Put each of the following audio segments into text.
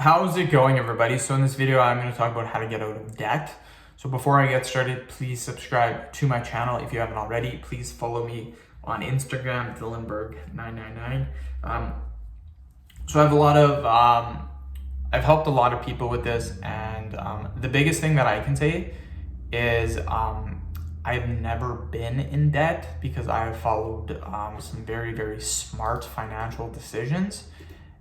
How's it going, everybody? So in this video, I'm going to talk about how to get out of debt. So before I get started, please subscribe to my channel if you haven't already. Please follow me on Instagram, Dylanberg999. So I have I've helped a lot of people with this, and the biggest thing that I can say is I've never been in debt because I have followed some very, very smart financial decisions.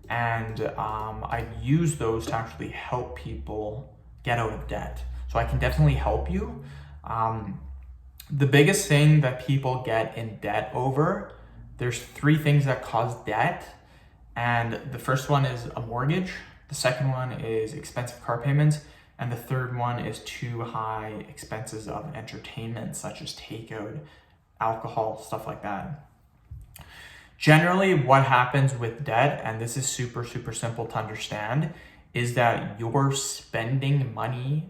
And I've used those to actually help people get out of debt. So I can definitely help you. The biggest thing that people get in debt over, there's three things that cause debt. And the first one is a mortgage. The second one is expensive car payments. And the third one is too high expenses of entertainment, such as takeout, alcohol, stuff like that. Generally, what happens with debt, and this is super, super simple to understand, is that you're spending money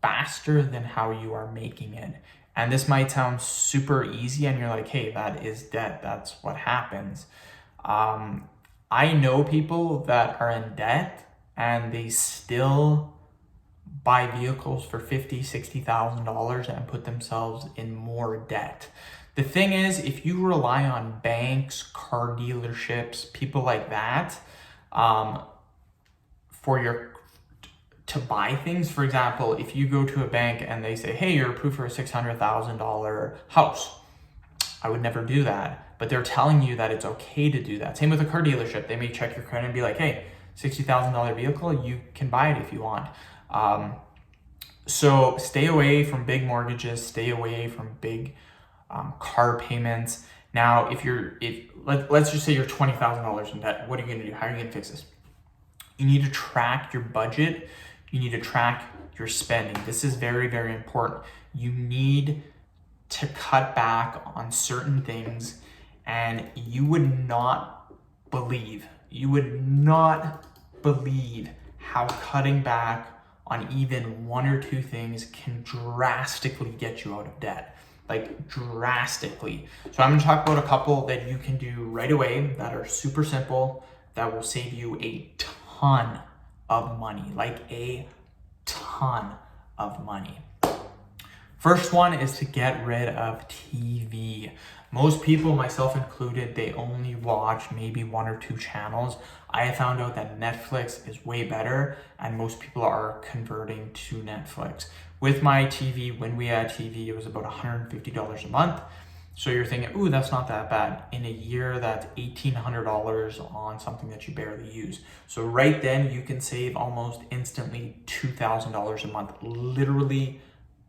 faster than how you are making it. And this might sound super easy, and you're like, hey, that is debt. That's what happens. I know people that are in debt and they still buy vehicles for $50,000, $60,000 and put themselves in more debt. The thing is, if you rely on banks, car dealerships, people like that, to buy things, for example, if you go to a bank and they say, hey, you're approved for a $600,000 house, I would never do that. But they're telling you that it's okay to do that. Same with a car dealership. They may check your credit and be like, hey, $60,000 vehicle, you can buy it if you want. So stay away from big mortgages, stay away from big car payments. Now, let's just say you're $20,000 in debt, what are you going to do? How are you going to fix this? You need to track your budget. You need to track your spending. This is very, very important. You need to cut back on certain things, and you would not believe how cutting back on even one or two things can drastically get you out of debt. Like drastically. So I'm going to talk about a couple that you can do right away that are super simple, that will save you a ton of money, like a ton of money. First one is to get rid of TV. Most people, myself included, they only watch maybe one or two channels. I have found out that Netflix is way better, and most people are converting to Netflix. With my TV, when we had TV, it was about $150 a month. So you're thinking, ooh, that's not that bad. In a year, that's $1,800 on something that you barely use. So right then, you can save almost instantly $2,000 a month, literally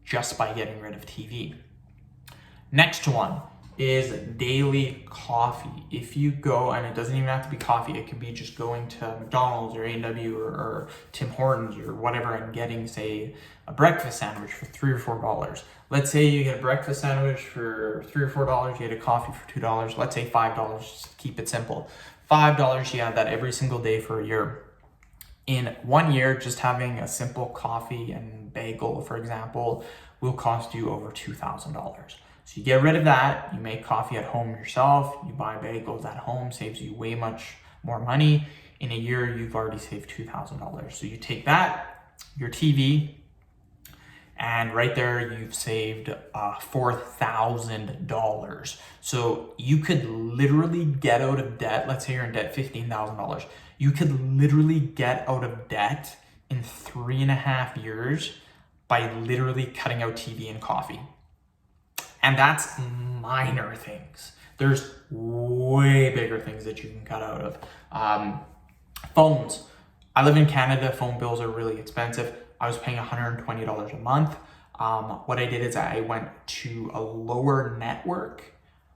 just by getting rid of TV. Next one is daily coffee. If you go, and it doesn't even have to be coffee, it could be just going to McDonald's or A&W or Tim Hortons or whatever and getting, say, a breakfast sandwich for $3 or $4. Let's say you get a breakfast sandwich for $3 or $4, you get a coffee for $2, let's say $5, just to keep it simple. $5, you have that every single day for a year. In 1 year, just having a simple coffee and bagel, for example, will cost you over $2,000. So you get rid of that, you make coffee at home yourself, you buy bagels at home, saves you way much more money. In a year, you've already saved $2,000. So you take that, your TV, and right there, you've saved $4,000. So you could literally get out of debt. Let's say you're in debt $15,000. You could literally get out of debt in 3.5 years by literally cutting out TV and coffee. And that's minor things. There's way bigger things that you can cut out of. Phones. I live in Canada. Phone bills are really expensive. I was paying $120 a month. What I did is I went to a lower network,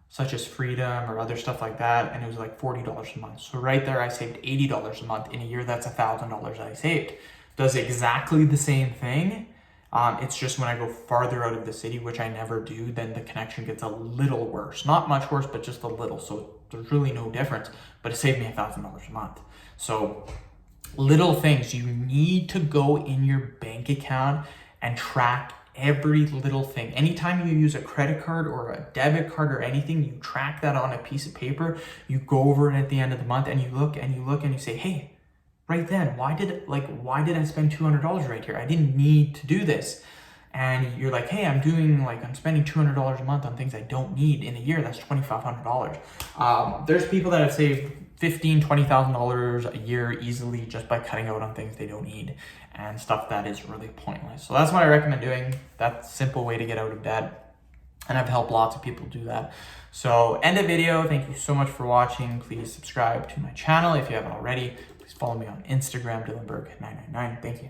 such as Freedom or other stuff like that, and it was like $40 a month. So right there, I saved $80 a month. In a year, that's $1,000 I saved. Does exactly the same thing. It's just when I go farther out of the city, which I never do, then the connection gets a little worse. Not much worse, but just a little. So there's really no difference, but it saved me $1,000 a month. So little things, you need to go in your bank account and track every little thing. Anytime you use a credit card or a debit card or anything, you track that on a piece of paper, you go over it at the end of the month and you look and you say, hey, right then. Why did I spend $200 right here? I didn't need to do this. And you're like, hey, I'm spending $200 a month on things I don't need. In a year, that's $2,500. There's people that have saved $15,000, $20,000 a year easily just by cutting out on things they don't need and stuff that is really pointless. So that's what I recommend doing. That's a simple way to get out of debt. And I've helped lots of people do that. So end of video. Thank you so much for watching. Please subscribe to my channel if you haven't already. Please follow me on Instagram, DylanBurke999. Thank you.